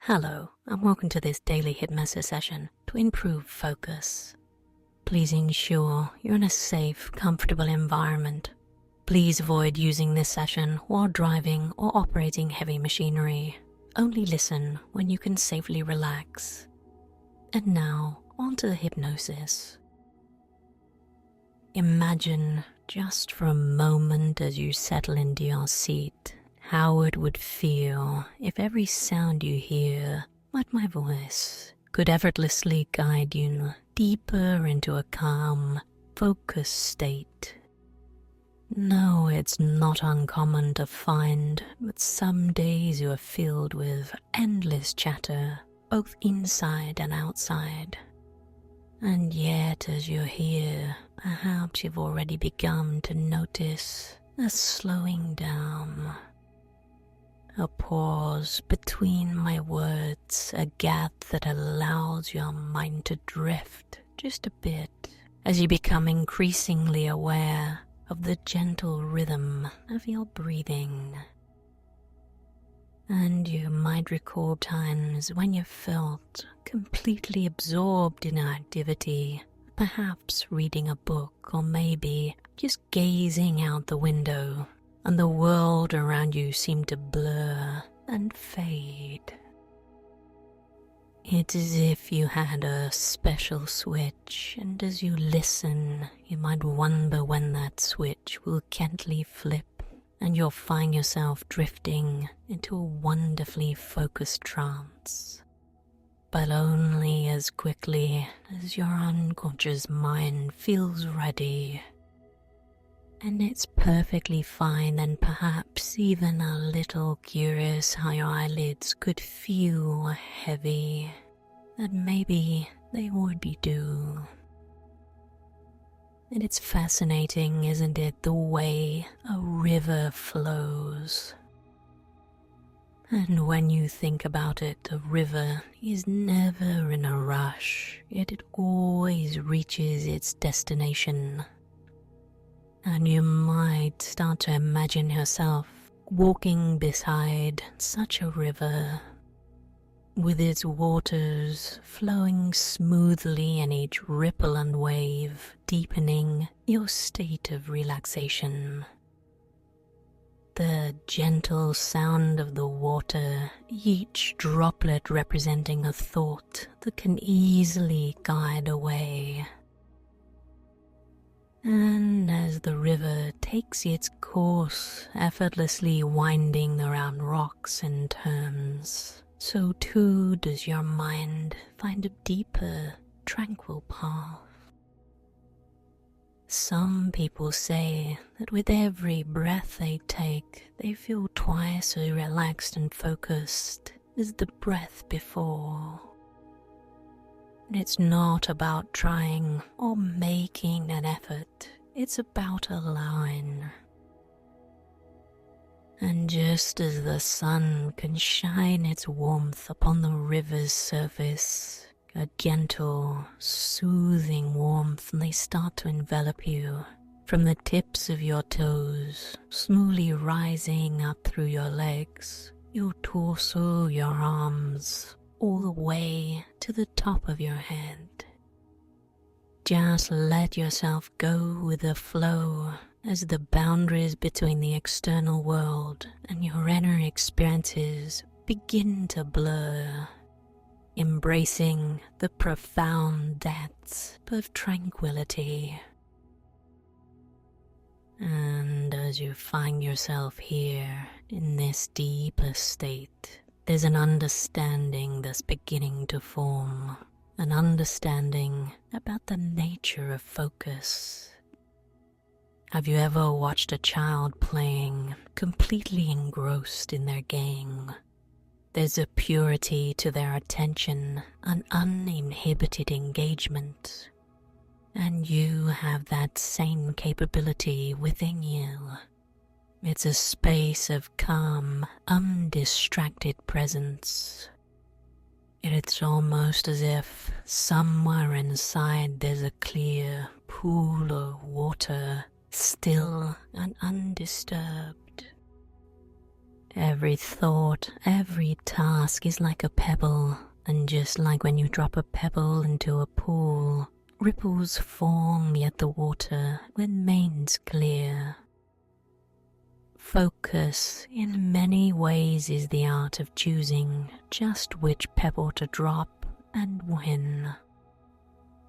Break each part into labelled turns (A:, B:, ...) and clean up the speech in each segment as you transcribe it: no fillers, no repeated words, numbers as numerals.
A: Hello, and welcome to this daily hypnosis session to improve focus. Please ensure you're in a safe, comfortable environment. Please avoid using this session while driving or operating heavy machinery. Only listen when you can safely relax. And now, on to the hypnosis. Imagine, just for a moment as you settle into your seat, how it would feel if every sound you hear, like my voice, could effortlessly guide you deeper into a calm, focused state. No, it's not uncommon to find that some days you are filled with endless chatter, both inside and outside. And yet, as you're here, perhaps you've already begun to notice a slowing down. A pause between my words, a gap that allows your mind to drift just a bit as you become increasingly aware of the gentle rhythm of your breathing. And you might recall times when you felt completely absorbed in activity, perhaps reading a book or maybe just gazing out the window, and the world around you seemed to blur and fade. It's as if you had a special switch, and as you listen, you might wonder when that switch will gently flip and you'll find yourself drifting into a wonderfully focused trance. But only as quickly as your unconscious mind feels ready. And it's perfectly fine and perhaps even a little curious how your eyelids could feel heavy, that maybe they already do. And it's fascinating, isn't it, the way a river flows. And when you think about it, a river is never in a rush, yet it always reaches its destination. And you might start to imagine yourself walking beside such a river, with its waters flowing smoothly and each ripple and wave deepening your state of relaxation. The gentle sound of the water, each droplet representing a thought that can easily guide away. And as the river takes its course, effortlessly winding around rocks and turns, so too does your mind find a deeper, tranquil path. Some people say that with every breath they take, they feel twice as relaxed and focused as the breath before. It's not about trying or making an effort, it's about allowing. And just as the sun can shine its warmth upon the river's surface, a gentle, soothing warmth may start to envelop you from the tips of your toes, smoothly rising up through your legs, your torso, your arms, all the way to the top of your head. Just let yourself go with the flow as the boundaries between the external world and your inner experiences begin to blur, embracing the profound depths of tranquility. And as you find yourself here in this deeper state, there's an understanding that's beginning to form, an understanding about the nature of focus. Have you ever watched a child playing, completely engrossed in their game? There's a purity to their attention, an uninhibited engagement. And you have that same capability within you. It's a space of calm, undistracted presence. It's almost as if somewhere inside there's a clear pool of water, still and undisturbed. Every thought, every task is like a pebble, and just like when you drop a pebble into a pool, ripples form yet the water remains clear. Focus in many ways is the art of choosing just which pebble to drop and when.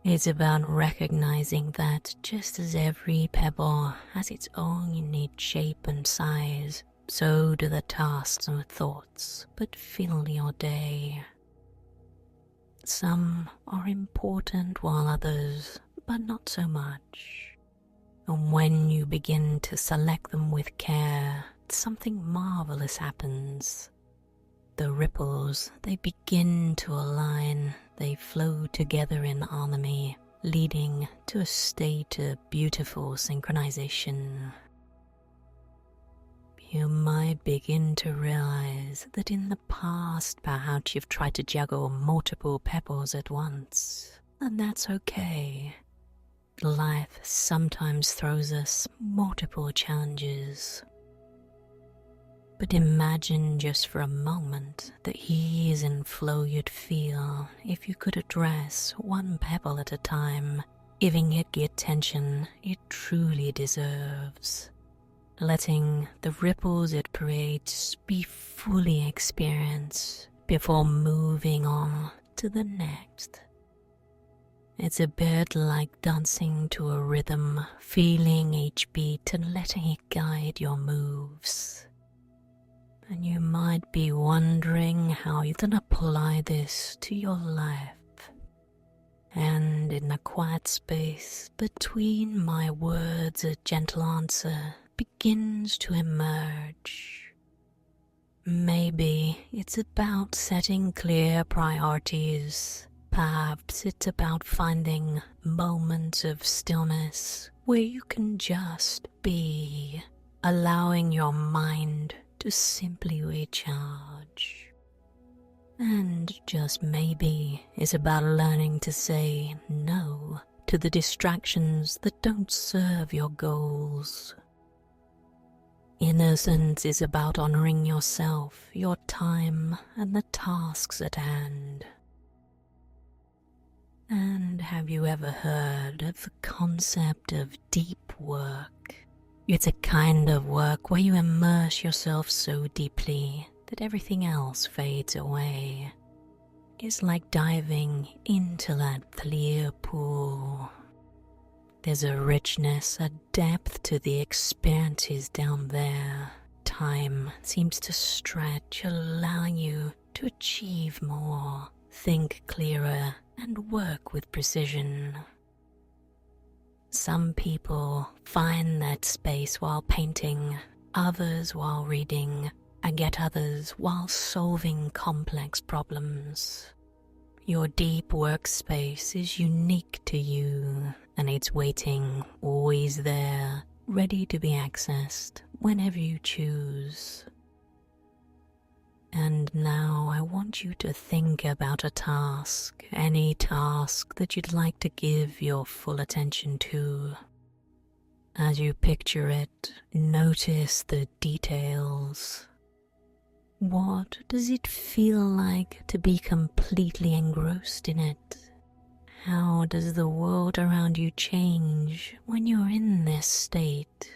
A: It's about recognizing that just as every pebble has its own unique shape and size, so do the tasks and thoughts that fill your day. Some are important while others, but not so much. And when you begin to select them with care, something marvelous happens. The ripples, they begin to align, they flow together in harmony, leading to a state of beautiful synchronization. You might begin to realize that in the past perhaps you've tried to juggle multiple pebbles at once, and that's okay. Life sometimes throws us multiple challenges. But imagine just for a moment the ease and flow you'd feel if you could address one pebble at a time, giving it the attention it truly deserves. Letting the ripples it creates be fully experienced before moving on to the next. It's a bit like dancing to a rhythm, feeling each beat and letting it guide your moves. And you might be wondering how you can apply this to your life. And in the quiet space between my words, a gentle answer begins to emerge. Maybe it's about setting clear priorities. Perhaps it's about finding moments of stillness where you can just be, allowing your mind to simply recharge. And just maybe it's about learning to say no to the distractions that don't serve your goals. Innocence is about honoring yourself, your time, and the tasks at hand. And have you ever heard of the concept of deep work? It's a kind of work where you immerse yourself so deeply that everything else fades away. It's like diving into that clear pool. There's a richness, a depth to the experiences down there. Time seems to stretch, allowing you to achieve more, think clearer, and work with precision. Some people find that space while painting, others while reading, and yet others while solving complex problems. Your deep workspace is unique to you, and it's waiting, always there, ready to be accessed whenever you choose. And now I want you to think about a task, any task that you'd like to give your full attention to. As you picture it, notice the details. What does it feel like to be completely engrossed in it? How does the world around you change when you're in this state?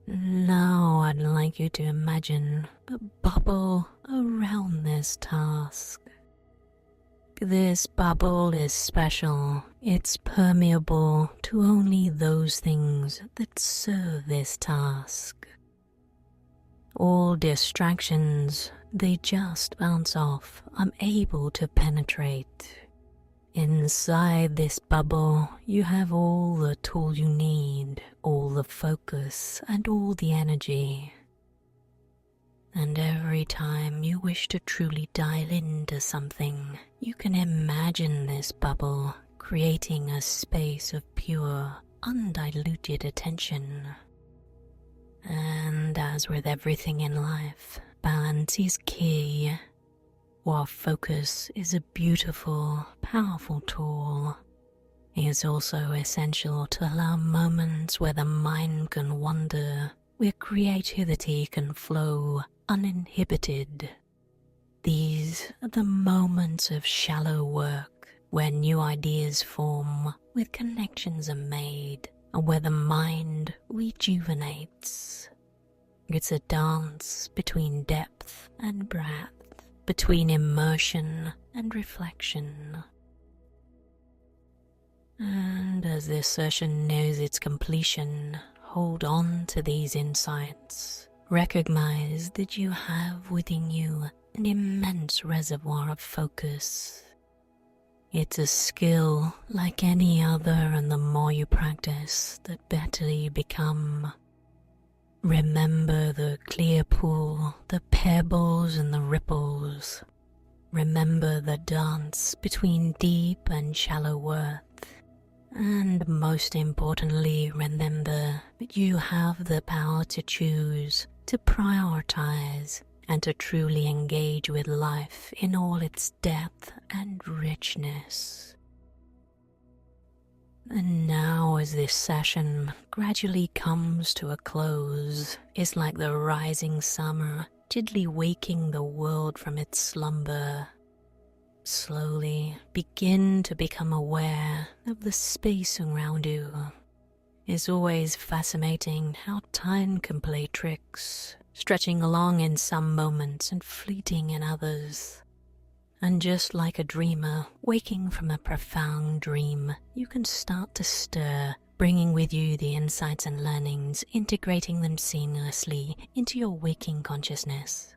A: Now I'd like you to imagine a bubble around this task. This bubble is special. It's permeable to only those things that serve this task. All distractions, they just bounce off, unable to penetrate. Inside this bubble, you have all the tools you need, all the focus and all the energy. And every time you wish to truly dial into something, you can imagine this bubble creating a space of pure, undiluted attention. And as with everything in life, balance is key. While focus is a beautiful, powerful tool, it is also essential to allow moments where the mind can wander, where creativity can flow uninhibited. These are the moments of shallow work where new ideas form, where connections are made, and where the mind rejuvenates. It's a dance between depth and breadth, between immersion and reflection. And as this session nears its completion, hold on to these insights. Recognize that you have within you an immense reservoir of focus. It's a skill like any other, and the more you practice, the better you become. Remember the clear pool, the pebbles and the ripples. Remember the dance between deep and shallow worth. And most importantly, remember that you have the power to choose, to prioritize, and to truly engage with life in all its depth and richness. And now, as this session gradually comes to a close, it's like the rising summer gently waking the world from its slumber. Slowly begin to become aware of the space around you. It's always fascinating how time can play tricks, stretching along in some moments and fleeting in others. And just like a dreamer waking from a profound dream, you can start to stir, bringing with you the insights and learnings, integrating them seamlessly into your waking consciousness.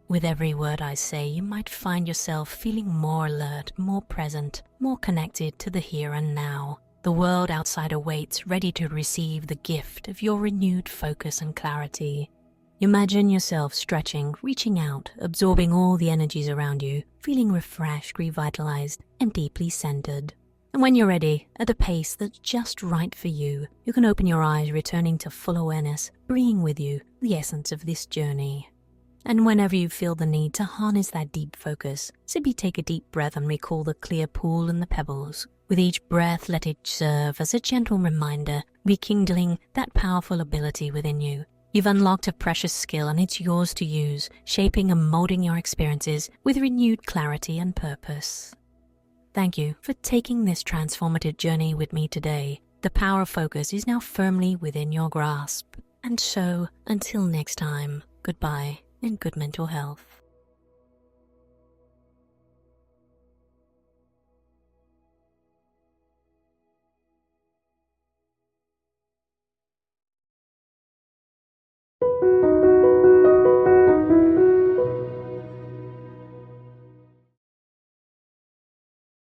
A: With every word I say, you might find yourself feeling more alert, more present, more connected to the here and now. The world outside awaits, ready to receive the gift of your renewed focus and clarity. Imagine yourself stretching, reaching out, absorbing all the energies around you, feeling refreshed, revitalized, and deeply centered. And when you're ready, at a pace that's just right for you, you can open your eyes, returning to full awareness, bringing with you the essence of this journey. And whenever you feel the need to harness that deep focus, simply take a deep breath and recall the clear pool and the pebbles. With each breath, let it serve as a gentle reminder, rekindling that powerful ability within you. You've unlocked a precious skill, and it's yours to use, shaping and molding your experiences with renewed clarity and purpose. Thank you for taking this transformative journey with me today. The power of focus is now firmly within your grasp. And so, until next time, goodbye and good mental health.